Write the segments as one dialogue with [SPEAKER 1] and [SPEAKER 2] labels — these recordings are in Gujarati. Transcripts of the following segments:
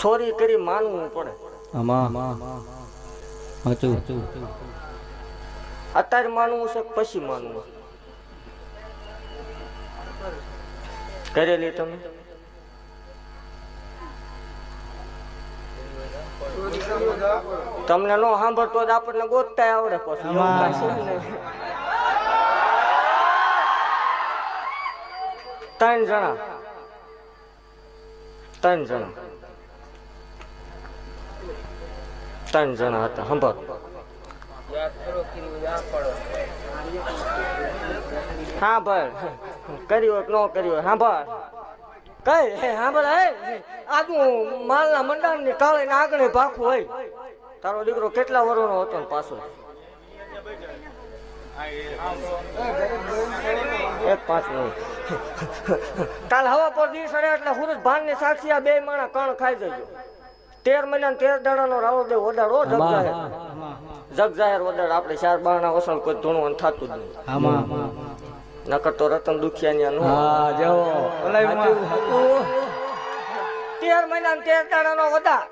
[SPEAKER 1] સોરી કરી માનવું પડે. અત્યારે માનવું છે પછી માનવું. કરેલી તમે તમને નો સાંભળતો જ આપણને ગોતતા આવડે પછી ત્રણ જણા હતા સાંભળ. હા ભાઈ કર્યું ન કર્યું સાંભળ કઈ સાંભળ આજુ માલના મંડાણ ની કાળે ને આગળ ભાખું હોય. તારો દીકરો કેટલા વર્ષનો હતો ને પાછો 1-5 મિનિટ કાલ હવા પર દિવસ એટલે સુરજ ભાન ની સાક્ષી આ બે માણા કણ ખાઈ જજો. 13 મહિના 13 દાડાનો રાવળ દેવ વડાડો જગ જાહેર વડાડ. આપણે 4 બારણા વસલ કોઈ ધૂણું થતું જ નહીં. નકર તો રતન દુખિયા 13 મહિના 13 દાડાનો વડા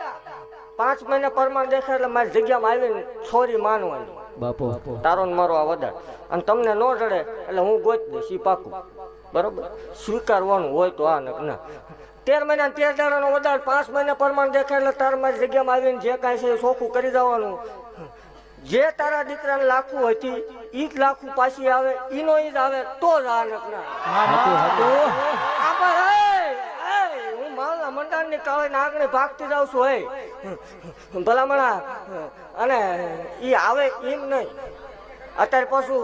[SPEAKER 1] 5 મહિના પરમાણ દેખાય એટલે મારી જગ્યામાં આવીને છોરી માનવાની બાપો તારો ને મારો આ વડા. અને તમને ન જડે એટલે હું ગોત દઈશ. ઈ પાકું બરોબર સ્વીકારવાનું હોય તો આ ના 13 મહિના 13 દાડાનો વડાડ 5 મહિના પરમાણ દેખાય એટલે તાર મારી જગ્યામાં આવીને જે કાંઈ છે ચોખ્ખું કરી જવાનું. જે તારા દીકરાને લાખું હતી ઈ જ લાખું પાછી આવે ઈનો ઈ જ આવે તો જ આ નકના. હું માલના મંડાણ ની કાળે આગળ ભાગતી જાઉં છું હે ભલામણા. અને ઈ આવે એમ નહીં અત્યારે પાછું